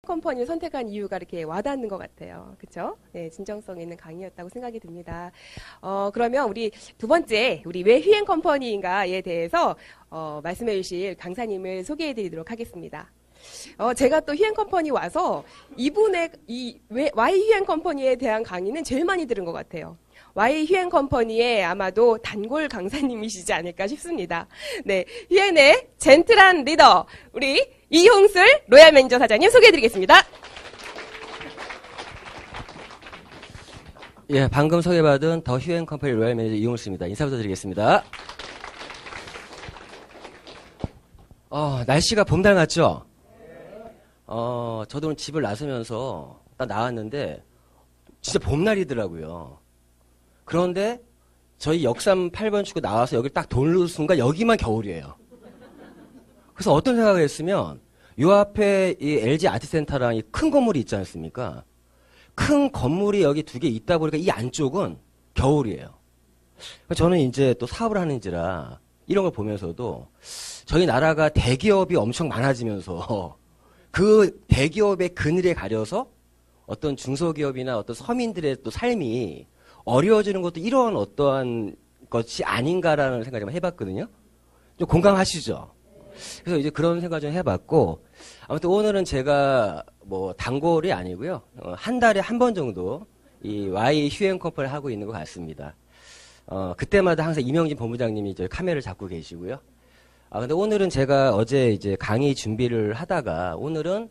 컴퍼니를 선택한 이유가 이렇게 와닿는 것 같아요. 그렇죠? 네, 진정성 있는 강의였다고 생각이 듭니다. 그러면 우리 두 번째, 우리 왜 휴행 컴퍼니인가에 대해서 말씀해 주실 강사님을 소개해 드리도록 하겠습니다. 제가 또 휴행 컴퍼니 와서 이분의 Y 휴행 컴퍼니에 대한 강의는 제일 많이 들은 것 같아요. Y 휴행 컴퍼니의 아마도 단골 강사님이시지 않을까 싶습니다. 네, 휴행의 젠틀한 리더 우리 이홍술 로얄 매니저 사장님 소개해드리겠습니다. 예, 방금 소개받은 더 휴행 컴퍼니 로얄 매니저 이홍술입니다. 인사부터 드리겠습니다. 날씨가 봄달 같죠? 저도 오늘 집을 나서면서 딱 나왔는데 진짜 봄날이더라고요. 그런데 저희 역삼 8번 출구 나와서 여기 딱 도는 순간 여기만 겨울이에요. 그래서 어떤 생각을 했으면 요 앞에 이 LG 아트센터랑 이 큰 건물이 있지 않습니까? 큰 건물이 여기 두 개 있다 보니까 이 안쪽은 겨울이에요. 저는 이제 또 사업을 하는지라 이런 걸 보면서도 저희 나라가 대기업이 엄청 많아지면서 그 대기업의 그늘에 가려서 어떤 중소기업이나 어떤 서민들의 또 삶이 어려워지는 것도 이런 어떠한 것이 아닌가라는 생각을 좀 해봤거든요. 좀 공감하시죠? 그래서 이제 그런 생각 좀 해봤고, 아무튼 오늘은 제가 뭐 단골이 아니고요. 한 달에 한 번 정도 이 Y 휴행 컴퍼니를 하고 있는 것 같습니다. 그때마다 항상 이명진 본부장님이 저 카메라를 잡고 계시고요. 근데 오늘은 제가 어제 이제 강의 준비를 하다가 오늘은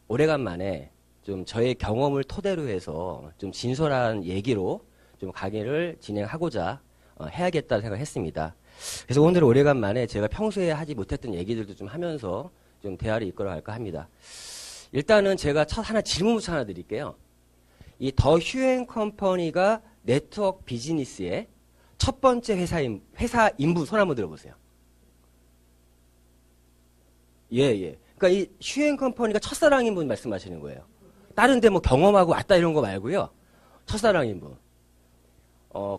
오래간만에 좀 저의 경험을 토대로 해서 좀 진솔한 얘기로 좀 강의를 진행하고자 해야겠다는 생각을 했습니다. 그래서 오늘 오래간만에 제가 평소에 하지 못했던 얘기들도 좀 하면서 좀 대화를 이끌어갈까 합니다. 일단은 제가 첫 하나 질문부터 하나 드릴게요. 이 더 휴행 컴퍼니가 네트워크 비즈니스의 첫 번째 회사 인부 손 한번 들어보세요. 예. 그러니까 이 휴행 컴퍼니가 첫사랑인 분 말씀하시는 거예요. 다른 데 뭐 경험하고 왔다 이런 거 말고요. 첫사랑인 분.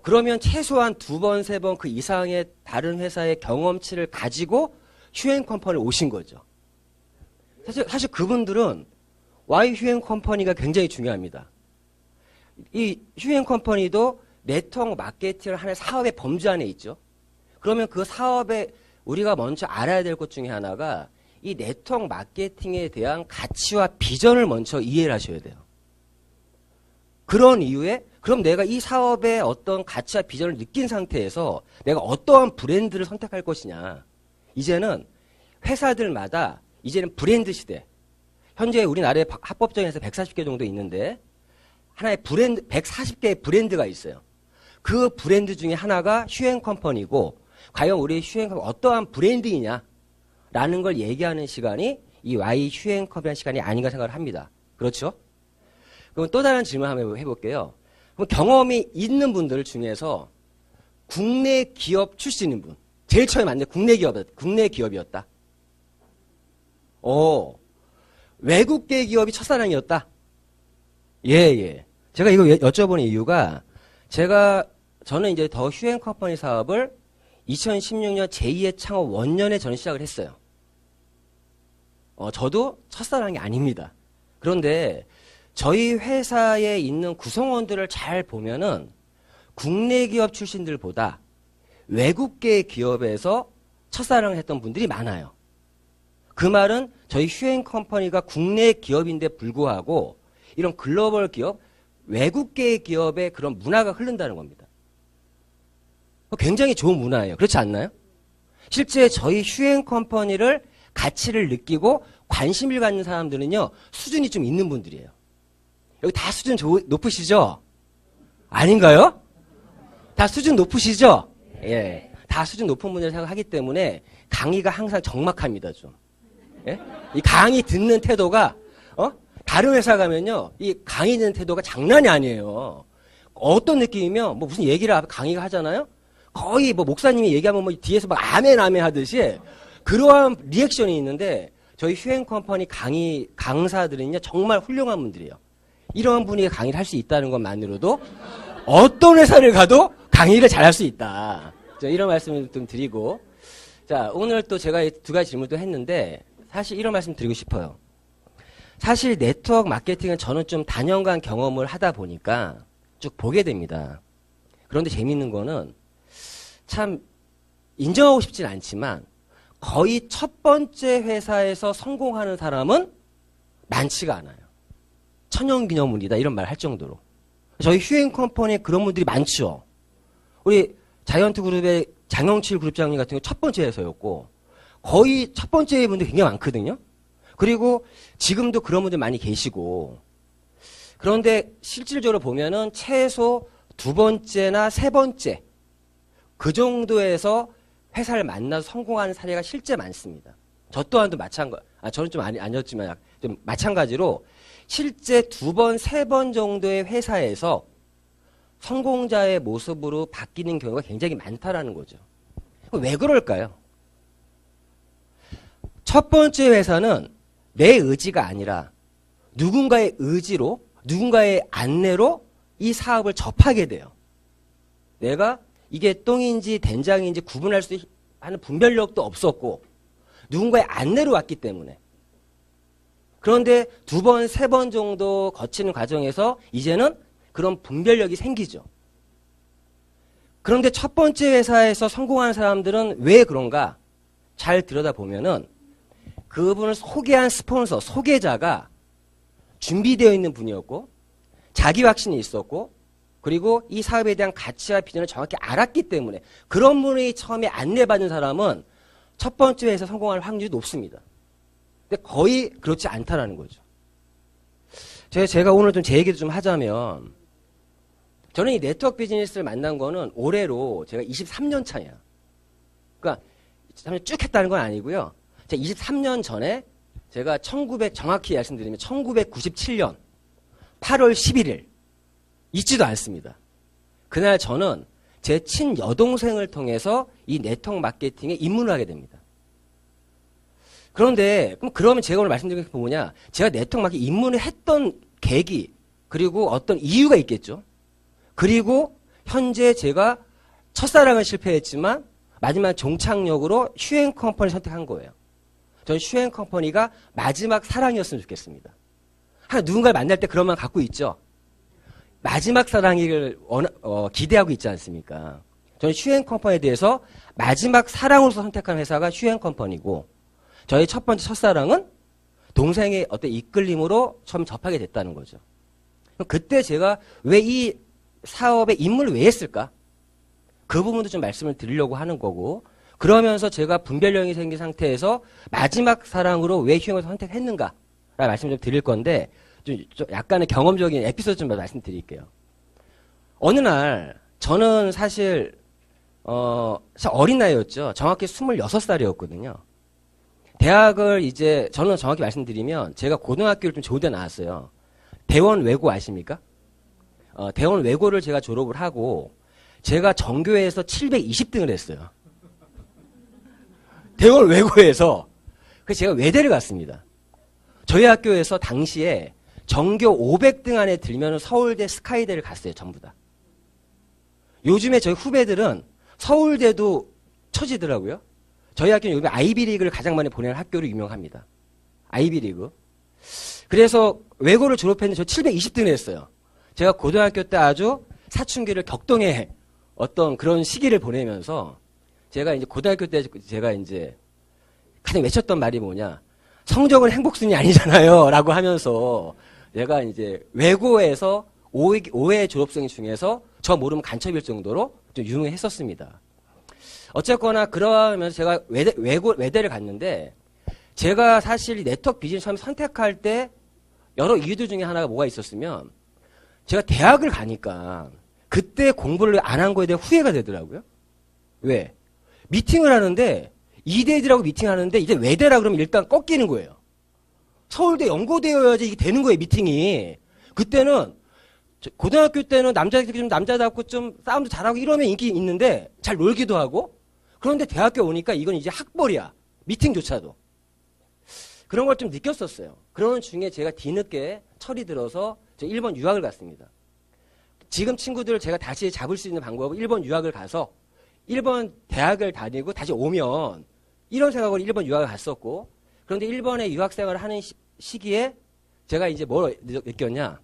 그러면 최소한 두 번, 세 번 그 이상의 다른 회사의 경험치를 가지고 휴행 컴퍼니에 오신 거죠. 사실 그분들은 Y 휴행 컴퍼니가 굉장히 중요합니다. 이 휴행 컴퍼니도 네트워크 마케팅을 하는 사업의 범주 안에 있죠. 그러면 그 사업에 우리가 먼저 알아야 될 것 중에 하나가 이 네트워크 마케팅에 대한 가치와 비전을 먼저 이해를 하셔야 돼요. 그런 이유에 그럼 내가 이 사업의 어떤 가치와 비전을 느낀 상태에서 내가 어떠한 브랜드를 선택할 것이냐. 이제는 회사들마다 이제는 브랜드 시대. 현재 우리나라에 합법정에서 140개 정도 있는데 하나의 브랜드 140개의 브랜드가 있어요. 그 브랜드 중에 하나가 휴행 컴퍼니고 과연 우리 휴행 컴퍼니 어떠한 브랜드이냐라는 걸 얘기하는 시간이 이 Y 휴행 컴퍼니 시간이 아닌가 생각을 합니다. 그렇죠? 그럼 또 다른 질문 한번 해볼게요. 그럼 경험이 있는 분들 중에서 국내 기업 출신인 분. 제일 처음에 만든 국내 기업이었다. 외국계 기업이 첫사랑이었다. 예. 제가 이거 여쭤보는 이유가 저는 이제 더 휴행 컴퍼니 사업을 2016년 제2의 창업 원년에 저는 시작을 했어요. 저도 첫사랑이 아닙니다. 그런데 저희 회사에 있는 구성원들을 잘 보면은 국내 기업 출신들보다 외국계 기업에서 첫사랑을 했던 분들이 많아요. 그 말은 저희 휴행 컴퍼니가 국내 기업인데 불구하고 이런 글로벌 기업, 외국계 기업의 그런 문화가 흐른다는 겁니다. 굉장히 좋은 문화예요. 그렇지 않나요? 실제 저희 휴행 컴퍼니를 가치를 느끼고 관심을 갖는 사람들은요, 수준이 좀 있는 분들이에요. 여기 다 수준 높으시죠? 아닌가요? 다 수준 높으시죠? 예. 다 수준 높은 분들 생각하기 때문에 강의가 항상 적막합니다, 좀. 예? 이 강의 듣는 태도가, 다른 회사 가면요, 이 강의 듣는 태도가 장난이 아니에요. 어떤 느낌이면, 뭐 무슨 얘기를 강의가 하잖아요? 거의 뭐 목사님이 얘기하면 뭐 뒤에서 막 아멘 하듯이 그러한 리액션이 있는데 저희 휴행 컴퍼니 강사들은요, 정말 훌륭한 분들이에요. 이러한 분이 강의를 할 수 있다는 것만으로도 어떤 회사를 가도 강의를 잘할 수 있다. 이런 말씀을 좀 드리고, 자, 오늘 또 제가 두 가지 질문도 했는데 사실 이런 말씀 드리고 싶어요. 사실 네트워크 마케팅은 저는 좀 단연간 경험을 하다 보니까 쭉 보게 됩니다. 그런데 재밌는 거는 참 인정하고 싶진 않지만 거의 첫 번째 회사에서 성공하는 사람은 많지가 않아요. 천연기념물이다 이런 말 할 정도로. 저희 휴행 컴퍼니에 그런 분들이 많죠. 우리 자이언트 그룹의 장영칠 그룹장님 같은 경우 첫 번째 회사였고 거의 첫 번째 분들 굉장히 많거든요. 그리고 지금도 그런 분들 많이 계시고 그런데 실질적으로 보면은 최소 두 번째나 세 번째 그 정도에서 회사를 만나서 성공하는 사례가 실제 많습니다. 저 또한도 저는 좀 아니었지만 좀 마찬가지로 실제 두 번, 세 번 정도의 회사에서 성공자의 모습으로 바뀌는 경우가 굉장히 많다라는 거죠. 왜 그럴까요? 첫 번째 회사는 내 의지가 아니라 누군가의 의지로, 누군가의 안내로 이 사업을 접하게 돼요. 내가 이게 똥인지 된장인지 구분할 수 하는 분별력도 없었고 누군가의 안내로 왔기 때문에 그런데 두 번, 세 번 정도 거치는 과정에서 이제는 그런 분별력이 생기죠. 그런데 첫 번째 회사에서 성공하는 사람들은 왜 그런가? 잘 들여다보면은 그분을 소개한 스폰서, 소개자가 준비되어 있는 분이었고 자기 확신이 있었고 그리고 이 사업에 대한 가치와 비전을 정확히 알았기 때문에 그런 분이 처음에 안내받은 사람은 첫 번째 회사에서 성공할 확률이 높습니다. 근데 거의 그렇지 않다라는 거죠. 제가 오늘 좀 제 얘기도 좀 하자면 저는 이 네트워크 비즈니스를 만난 거는 올해로 제가 23년 차야. 그러니까 쭉 했다는 건 아니고요. 제가 23년 전에 제가 정확히 말씀드리면 1997년 8월 11일 잊지도 않습니다. 그날 저는 제 친여동생을 통해서 이 네트워크 마케팅에 입문을 하게 됩니다. 그러면 제가 오늘 말씀드린 게 뭐냐? 제가 네트워크 마케팅 입문을 했던 계기, 그리고 어떤 이유가 있겠죠. 그리고 현재 제가 첫사랑은 실패했지만 마지막 종착역으로 휴행 컴퍼니를 선택한 거예요. 저는 휴행 컴퍼니가 마지막 사랑이었으면 좋겠습니다. 누군가를 만날 때 그런 마음 갖고 있죠. 마지막 사랑을 기대하고 있지 않습니까? 저는 휴행 컴퍼니에 대해서 마지막 사랑으로서 선택한 회사가 휴행 컴퍼니고 저희 첫 번째 첫사랑은 동생의 어떤 이끌림으로 처음 접하게 됐다는 거죠. 그때 제가 왜 이 사업에 입문을 왜 했을까? 그 부분도 좀 말씀을 드리려고 하는 거고 그러면서 제가 분별력이 생긴 상태에서 마지막 사랑으로 왜 휴행을 선택했는가? 라는 말씀을 좀 드릴 건데 좀 약간의 경험적인 에피소드 좀 말씀드릴게요. 어느 날 저는 사실 어린 나이였죠. 정확히 26살이었거든요. 대학을 저는 정확히 말씀드리면 제가 고등학교를 좀 좋은 데 나왔어요. 대원 외고 아십니까? 대원 외고를 제가 졸업을 하고 제가 전교에서 720등을 했어요. 대원 외고에서 그래서 제가 외대를 갔습니다. 저희 학교에서 당시에 전교 500등 안에 들면 서울대 스카이대를 갔어요. 전부 다. 요즘에 저희 후배들은 서울대도 쳐지더라고요. 저희 학교는 요즘에 아이비리그를 가장 많이 보내는 학교로 유명합니다. 아이비리그. 그래서 외고를 졸업했는데 저 720등을 했어요. 제가 고등학교 때 아주 사춘기를 격동의 어떤 그런 시기를 보내면서 제가 이제 고등학교 때 제가 이제 가장 외쳤던 말이 뭐냐. 성적은 행복순이 아니잖아요. 라고 하면서 제가 이제 외고에서 5회 졸업생 중에서 저 모르면 간첩일 정도로 좀 유명했었습니다. 어쨌거나 그러면서 제가 외대를 갔는데 제가 사실 네트워크 비즈니스 처음 선택할 때 여러 이유들 중에 하나가 뭐가 있었으면 제가 대학을 가니까 그때 공부를 안 한 거에 대해 후회가 되더라고요. 왜? 미팅을 하는데 이대들하고 미팅하는데 이제 외대라 그러면 일단 꺾이는 거예요. 서울대 연고대여야지 이게 되는 거예요, 미팅이. 그때는 고등학교 때는 남자들이 좀 남자답고 좀 싸움도 잘하고 이러면 인기 있는데 잘 놀기도 하고 그런데 대학교 오니까 이건 이제 학벌이야. 미팅조차도. 그런 걸 좀 느꼈었어요. 그런 중에 제가 뒤늦게 철이 들어서 저 일본 유학을 갔습니다. 지금 친구들 제가 다시 잡을 수 있는 방법은 일본 유학을 가서 일본 대학을 다니고 다시 오면 이런 생각으로 일본 유학을 갔었고 그런데 일본에 유학 생활을 하는 시기에 제가 이제 뭘 느꼈냐.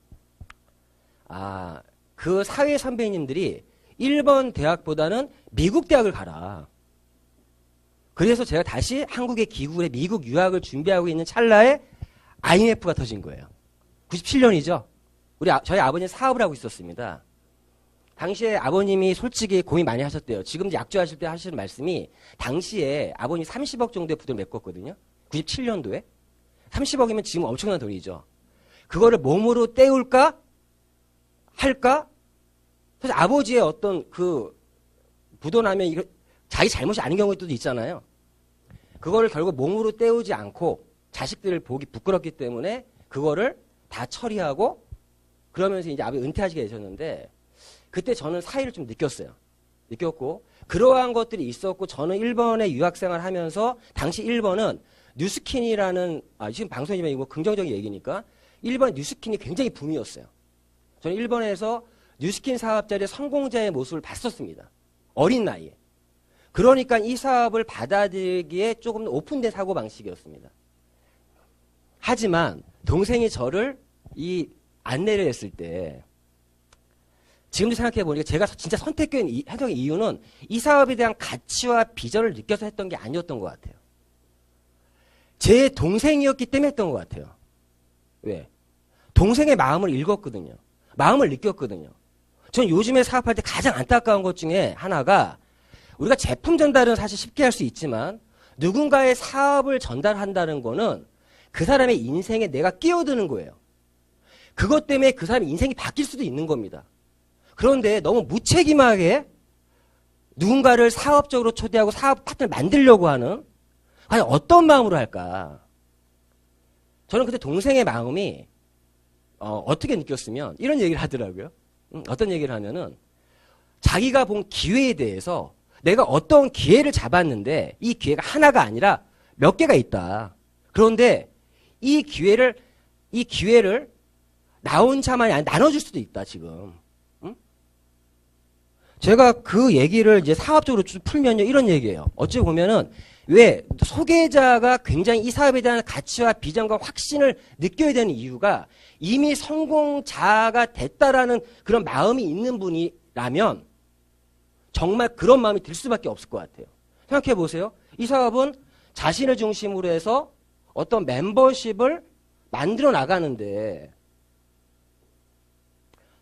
아, 그 사회 선배님들이 일본 대학보다는 미국 대학을 가라. 그래서 제가 다시 한국에 귀국해 미국 유학을 준비하고 있는 찰나에 IMF가 터진 거예요. 97년이죠. 저희 아버님 사업을 하고 있었습니다. 당시에 아버님이 솔직히 고민 많이 하셨대요. 지금 약주하실 때 하시는 말씀이 당시에 아버님 30억 정도의 부도를 메꿨거든요. 97년도에. 30억이면 지금 엄청난 돈이죠. 그거를 몸으로 때울까? 할까? 사실 아버지의 어떤 그 부도 나면 이거 자기 잘못이 아닌 경우도 있잖아요. 그거를 결국 몸으로 때우지 않고 자식들을 보기 부끄럽기 때문에 그거를 다 처리하고 그러면서 이제 아버지 은퇴하시게 되셨는데 그때 저는 사의를 좀 느꼈어요. 느꼈고 그러한 것들이 있었고 저는 일본에 유학생활 하면서 당시 일본은 뉴스킨이라는 지금 방송이지만 이거 긍정적인 얘기니까 일본 뉴스킨이 굉장히 붐이었어요. 저는 일본에서 뉴스킨 사업자의 성공자의 모습을 봤었습니다. 어린 나이에. 그러니까 이 사업을 받아들이기에 조금 오픈된 사고방식이었습니다. 하지만 동생이 저를 이 안내를 했을 때 지금도 생각해보니까 제가 진짜 했던 이유는 이 사업에 대한 가치와 비전을 느껴서 했던 게 아니었던 것 같아요. 제 동생이었기 때문에 했던 것 같아요. 왜? 동생의 마음을 읽었거든요. 마음을 느꼈거든요. 전 요즘에 사업할 때 가장 안타까운 것 중에 하나가 우리가 제품 전달은 사실 쉽게 할 수 있지만 누군가의 사업을 전달한다는 거는 그 사람의 인생에 내가 끼어드는 거예요. 그것 때문에 그 사람의 인생이 바뀔 수도 있는 겁니다. 그런데 너무 무책임하게 누군가를 사업적으로 초대하고 사업 파트너를 만들려고 하는 과연 어떤 마음으로 할까? 저는 그때 동생의 마음이 어떻게 느꼈으면 이런 얘기를 하더라고요. 어떤 얘기를 하면은 자기가 본 기회에 대해서 내가 어떤 기회를 잡았는데 이 기회가 하나가 아니라 몇 개가 있다. 그런데 이 기회를 나 혼자만이 나눠줄 수도 있다, 지금. 응? 제가 그 얘기를 이제 사업적으로 쭉 풀면요, 이런 얘기예요. 어찌 보면은 왜 소개자가 굉장히 이 사업에 대한 가치와 비전과 확신을 느껴야 되는 이유가 이미 성공자가 됐다라는 그런 마음이 있는 분이라면 정말 그런 마음이 들 수밖에 없을 것 같아요. 생각해 보세요. 이 사업은 자신을 중심으로 해서 어떤 멤버십을 만들어 나가는데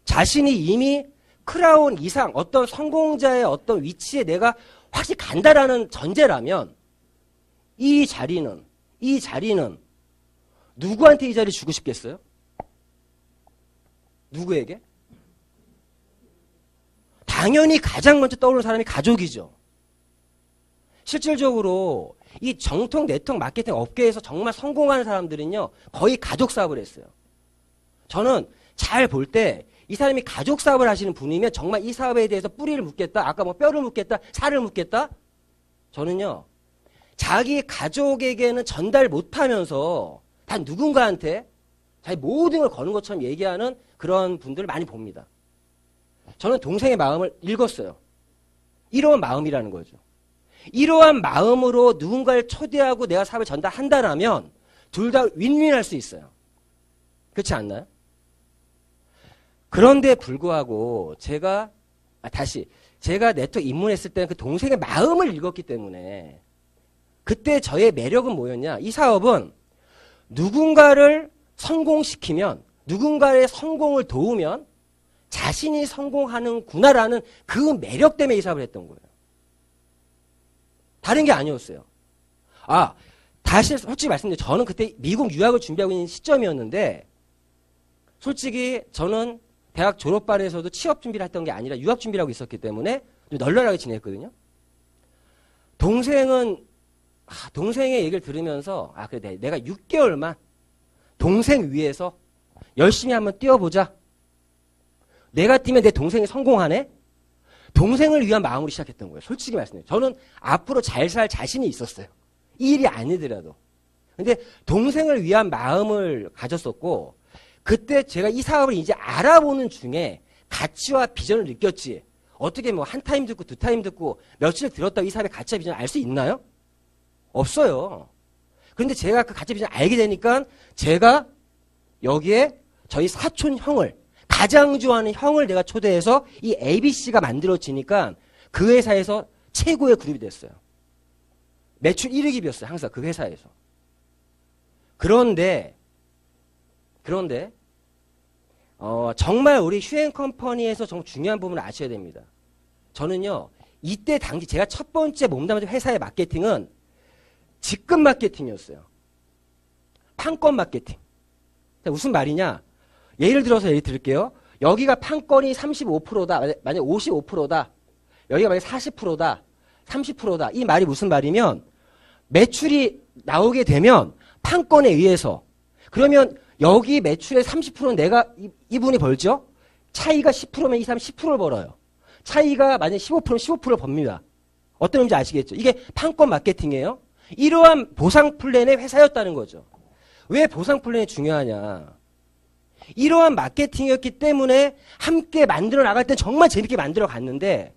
자신이 이미 크라운 이상 어떤 성공자의 어떤 위치에 내가 확실히 간다라는 전제라면 이 자리는 누구한테 이 자리 주고 싶겠어요? 누구에게? 당연히 가장 먼저 떠오르는 사람이 가족이죠. 실질적으로 이 정통 네트워크 마케팅 업계에서 정말 성공하는 사람들은요, 거의 가족 사업을 했어요. 저는 잘 볼 때 이 사람이 가족 사업을 하시는 분이면 정말 이 사업에 대해서 뿌리를 묻겠다, 아까 뭐 뼈를 묻겠다, 살을 묻겠다? 저는요, 자기 가족에게는 전달 못하면서 단 누군가한테 자기 모든 걸 거는 것처럼 얘기하는 그런 분들을 많이 봅니다. 저는 동생의 마음을 읽었어요. 이러한 마음이라는 거죠. 이러한 마음으로 누군가를 초대하고 내가 사업을 전달한다라면 둘 다 윈윈할 수 있어요. 그렇지 않나요? 그런데 불구하고 제가 네트워크 입문했을 때는 그 동생의 마음을 읽었기 때문에 그때 저의 매력은 뭐였냐? 이 사업은 누군가를 성공시키면 누군가의 성공을 도우면 자신이 성공하는구나라는 그 매력 때문에 이 사업을 했던 거예요. 다른 게 아니었어요. 다시 솔직히 말씀드리면 저는 그때 미국 유학을 준비하고 있는 시점이었는데 솔직히 저는 대학 졸업반에서도 취업 준비를 했던 게 아니라 유학 준비를 하고 있었기 때문에 좀 널널하게 지냈거든요. 동생의 얘기를 들으면서 그래 내가 6개월만 동생 위해서 열심히 한번 뛰어보자. 내가 뛰면 내 동생이 성공하네? 동생을 위한 마음으로 시작했던 거예요. 솔직히 말씀드려요. 저는 앞으로 잘 살 자신이 있었어요. 이 일이 아니더라도. 근데 동생을 위한 마음을 가졌었고 그때 제가 이 사업을 이제 알아보는 중에 가치와 비전을 느꼈지. 어떻게 뭐 한 타임 듣고 두 타임 듣고 며칠 들었다고 이 사업의 가치와 비전을 알 수 있나요? 없어요. 그런데 제가 그 가치와 비전을 알게 되니까 제가 여기에 저희 사촌 형을, 가장 좋아하는 형을 내가 초대해서 이 ABC가 만들어지니까 그 회사에서 최고의 그룹이 됐어요. 매출 1위기였어요. 항상 그 회사에서. 그런데 정말 우리 휴앤컴퍼니에서 정말 중요한 부분을 아셔야 됩니다. 저는요, 이때 당시 제가 첫 번째 몸담은 회사의 마케팅은 직급 마케팅이었어요. 판권 마케팅. 무슨 말이냐? 예를 들어서 예를 들을게요. 여기가 판권이 35%다. 만약 55%다. 여기가 만약 40%다. 30%다. 이 말이 무슨 말이면 매출이 나오게 되면 판권에 의해서, 그러면 여기 매출의 30%는 내가 이분이 벌죠? 차이가 10%면 이 사람이 10%를 벌어요. 차이가 만약 15%면 15%를 법니다. 어떤 의미인지 아시겠죠? 이게 판권 마케팅이에요. 이러한 보상 플랜의 회사였다는 거죠. 왜 보상 플랜이 중요하냐? 이러한 마케팅이었기 때문에 함께 만들어 나갈 때 정말 재밌게 만들어 갔는데,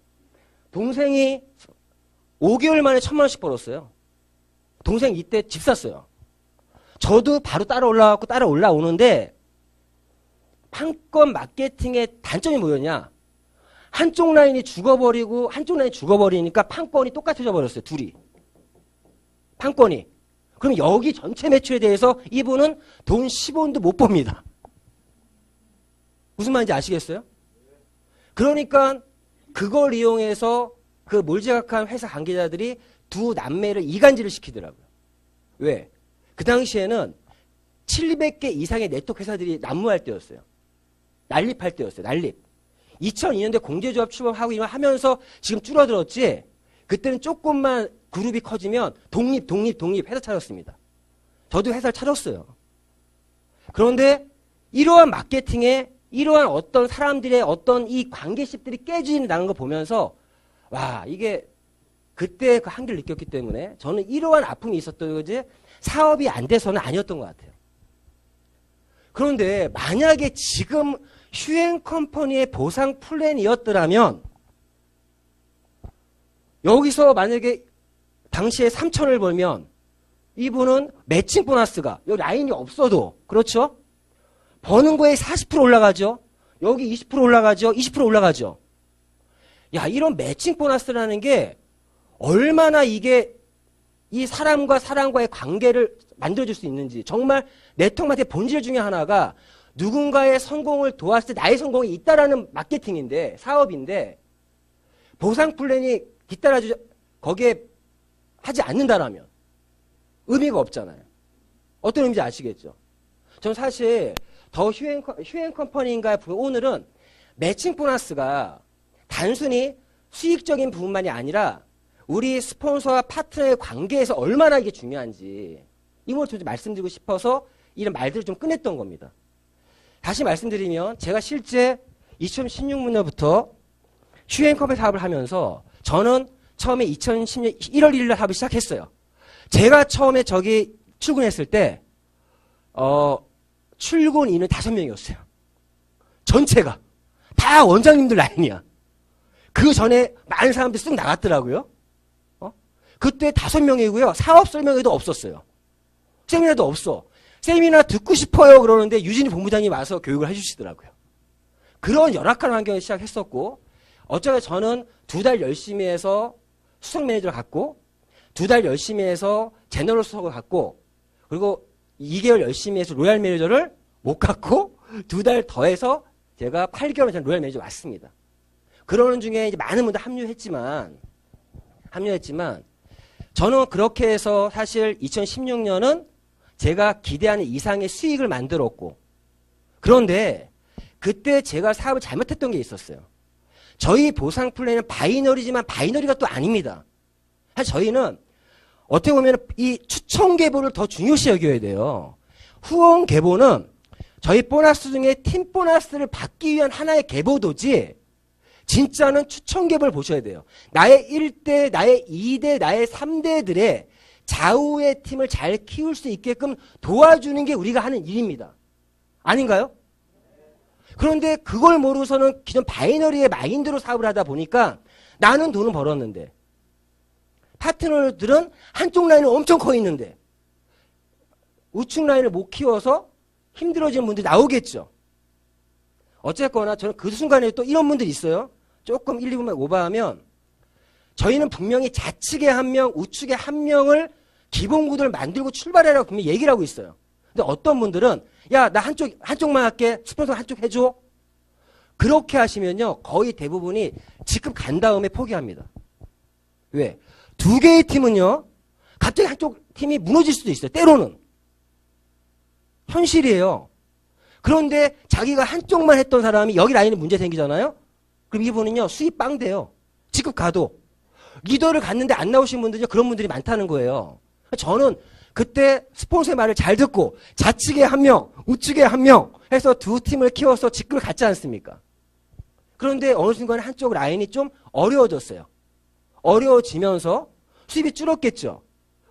동생이 5개월 만에 1,000만 원씩 벌었어요. 동생 이때 집 샀어요. 저도 바로 따라 올라오는데, 판권 마케팅의 단점이 뭐였냐? 한쪽 라인이 죽어버리고 한쪽 라인이 죽어버리니까 판권이 똑같아져 버렸어요. 둘이. 판권이. 그럼 여기 전체 매출에 대해서 이분은 돈 10원도 못 법니다. 무슨 말인지 아시겠어요? 그러니까 그걸 이용해서 그 몰지각한 회사 관계자들이 두 남매를 이간질을 시키더라고요. 왜? 그 당시에는 700개 이상의 네트워크 회사들이 난무할 때였어요. 난립할 때였어요. 난립. 2002년대 공제조합 출범하고 이런 하면서 지금 줄어들었지, 그때는 조금만 그룹이 커지면 독립 회사 차렸습니다. 저도 회사를 차렸어요. 그런데 이러한 마케팅에 이러한 어떤 사람들의 어떤 이 관계십들이 깨진다는 거 보면서, 와, 이게 그때 그 한계를 느꼈기 때문에 저는 이러한 아픔이 있었던 거지 사업이 안 돼서는 아니었던 것 같아요. 그런데 만약에 지금 휴앤컴퍼니의 보상 플랜이었더라면, 여기서 만약에 당시에 3,000을 벌면 이분은 매칭 보너스가 여기 라인이 없어도, 그렇죠? 버는 거에 40% 올라가죠. 여기 20% 올라가죠. 20% 올라가죠. 야, 이런 매칭 보너스라는 게 얼마나 이게 이 사람과 사람과의 관계를 만들어줄 수 있는지. 정말 네트워크마케팅의 본질 중에 하나가 누군가의 성공을 도왔을 때 나의 성공이 있다라는 마케팅인데, 사업인데, 보상 플랜이 뒤따라주지, 거기에 하지 않는다라면 의미가 없잖아요. 어떤 의미인지 아시겠죠? 저는 사실 더 휴앤컴퍼니인가 오늘은 매칭 보너스가 단순히 수익적인 부분만이 아니라 우리 스폰서와 파트너의 관계에서 얼마나 이게 중요한지 이걸 좀 말씀드리고 싶어서 이런 말들을 좀 꺼냈던 겁니다. 다시 말씀드리면 제가 실제 2016년부터 휴앤컴퍼니 사업을 하면서 저는 처음에 2010년 1월 1일 날 사업을 시작했어요. 제가 처음에 저기 출근했을 때 출근 인원 5명이었어요. 전체가. 다 원장님들 라인이야. 그 전에 많은 사람들이 쓱 나갔더라고요. 그때 5명이고요. 사업 설명회도 없었어요. 세미나도 없어. 세미나 듣고 싶어요 그러는데 유진이 본부장님이 와서 교육을 해주시더라고요. 그런 열악한 환경을 시작했었고, 어쩌면 저는 2달 열심히 해서 수석 매니저를 갖고, 2달 열심히 해서 제너럴 수석을 갖고, 그리고 2개월 열심히 해서 로얄 매니저를 못 갖고 2달 더해서 제가 8개월 전 로얄 매니저 왔습니다. 그러는 중에 이제 많은 분들 합류했지만 저는 그렇게 해서 사실 2016년은 제가 기대하는 이상의 수익을 만들었고, 그런데 그때 제가 사업을 잘못했던 게 있었어요. 저희 보상 플랜은 바이너리지만 바이너리가 또 아닙니다. 사실 저희는 어떻게 보면 이 추천 계보를 더 중요시 여겨야 돼요. 후원 계보는 저희 보너스 중에 팀 보너스를 받기 위한 하나의 계보도지, 진짜는 추천 계보를 보셔야 돼요. 나의 1대, 나의 2대, 나의 3대들의 좌우의 팀을 잘 키울 수 있게끔 도와주는 게 우리가 하는 일입니다. 아닌가요? 그런데 그걸 모르고서는 기존 바이너리의 마인드로 사업을 하다 보니까 나는 돈은 벌었는데 파트너들은 한쪽 라인은 엄청 커 있는데 우측 라인을 못 키워서 힘들어지는 분들이 나오겠죠. 어쨌거나 저는 그 순간에 또 이런 분들이 있어요. 조금 1, 2분만 오버하면 저희는 분명히 좌측에 한 명, 우측에 한 명을 기본 구도를 만들고 출발해라고 분명히 얘기를 하고 있어요. 근데 어떤 분들은 야, 나 한쪽만 할게. 스폰서 한쪽 해줘. 그렇게 하시면요. 거의 대부분이 직급 간 다음에 포기합니다. 왜? 두 개의 팀은요. 갑자기 한쪽 팀이 무너질 수도 있어요. 때로는. 현실이에요. 그런데 자기가 한쪽만 했던 사람이 여기 라인에 문제 생기잖아요. 그럼 이분은요. 수입 빵 돼요. 직급 가도. 리더를 갔는데 안 나오신 분들이 그런 분들이 많다는 거예요. 저는 그때 스폰서의 말을 잘 듣고 좌측에 한 명, 우측에 한 명 해서 두 팀을 키워서 직급을 갔지 않습니까? 그런데 어느 순간에 한쪽 라인이 좀 어려워졌어요. 어려워지면서 수입이 줄었겠죠.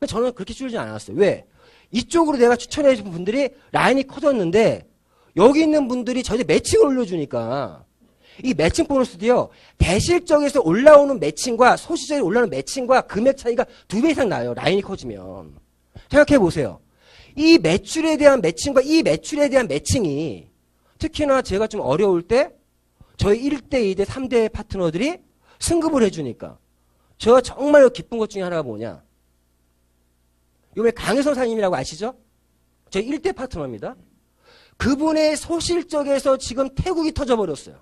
저는 그렇게 줄지 않았어요. 왜? 이쪽으로 내가 추천해 준 분들이 라인이 커졌는데 여기 있는 분들이 저한테 매칭을 올려주니까 이 매칭 보너스도요. 대실적에서 올라오는 매칭과 소실적에 올라오는 매칭과 금액 차이가 2배 이상 나요. 라인이 커지면. 생각해 보세요. 이 매출에 대한 매칭과 이 매출에 대한 매칭이 특히나 제가 좀 어려울 때 저희 1대, 2대, 3대 파트너들이 승급을 해주니까 제가 정말 기쁜 것 중에 하나가 뭐냐. 이번에 강혜선 사장님이라고 아시죠? 저희 1대 파트너입니다. 그분의 소실적에서 지금 태국이 터져버렸어요.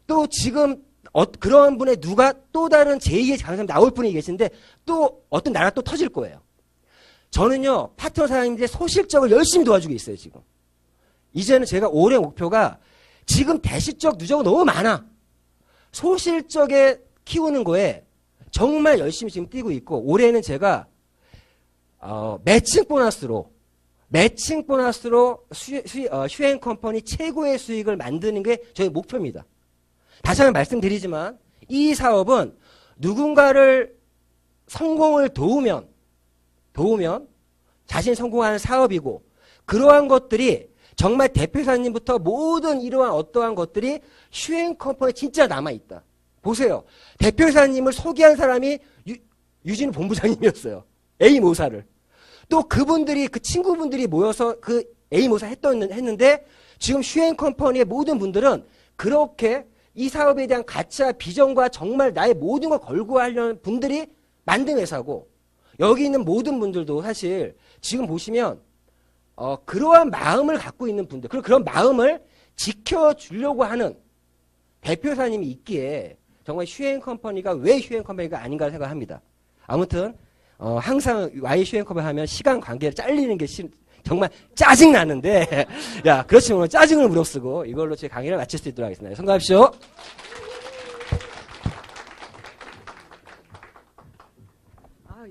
또 지금 그런 분의 누가 또 다른 제2의 강사님 나올 분이 계신데 또 어떤 나라 또 터질 거예요. 저는요. 파트너 사장님들의 소실적을 열심히 도와주고 있어요. 지금. 이제는 제가 올해 목표가 지금 대실적 누적은 너무 많아. 소실적에 키우는 거에 정말 열심히 지금 뛰고 있고 올해는 제가 매칭 보너스로 휴행 컴퍼니 최고의 수익을 만드는 게 저희 목표입니다. 다시 한번 말씀드리지만 이 사업은 누군가를 성공을 도우면 자신이 성공하는 사업이고 그러한 것들이 정말 대표이사님부터 모든 이러한 어떠한 것들이 휴행 컴퍼니에 진짜 남아있다. 보세요. 대표이사님을 소개한 사람이 유진우 본부장님이었어요. A 모사를. 또 그분들이 그 친구분들이 모여서 그 A 모사 했는데 지금 휴행 컴퍼니의 모든 분들은 그렇게 이 사업에 대한 가치와 비전과 정말 나의 모든 걸 걸고 하려는 분들이 만든 회사고 여기 있는 모든 분들도 사실 지금 보시면 그러한 마음을 갖고 있는 분들 그리고 그런 마음을 지켜주려고 하는 대표사님이 있기에 정말 휴행 컴퍼니가 왜 휴행 컴퍼니가 아닌가 생각합니다. 아무튼 항상 Y 휴행 컴퍼니 하면 시간 관계를 잘리는 게 정말 짜증나는데 야 그렇지만 오늘 짜증을 무릅쓰고 이걸로 제 강의를 마칠 수 있도록 하겠습니다. 성공하십시오.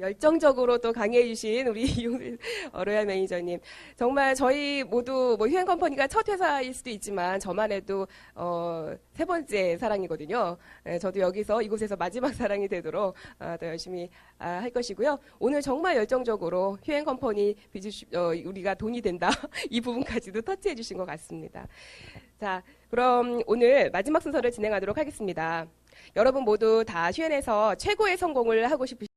열정적으로 또 강의해 주신 우리 이용필 로얄 매니저님. 정말 저희 모두 뭐 휴행 컴퍼니가 첫 회사일 수도 있지만 저만 해도 세 번째 사랑이거든요. 저도 여기서 이곳에서 마지막 사랑이 되도록 더 열심히 할 것이고요. 오늘 정말 열정적으로 휴행 컴퍼니 우리가 돈이 된다 이 부분까지도 터치해 주신 것 같습니다. 자, 그럼 오늘 마지막 순서를 진행하도록 하겠습니다. 여러분 모두 다 휴엔에서 최고의 성공을 하고 싶으신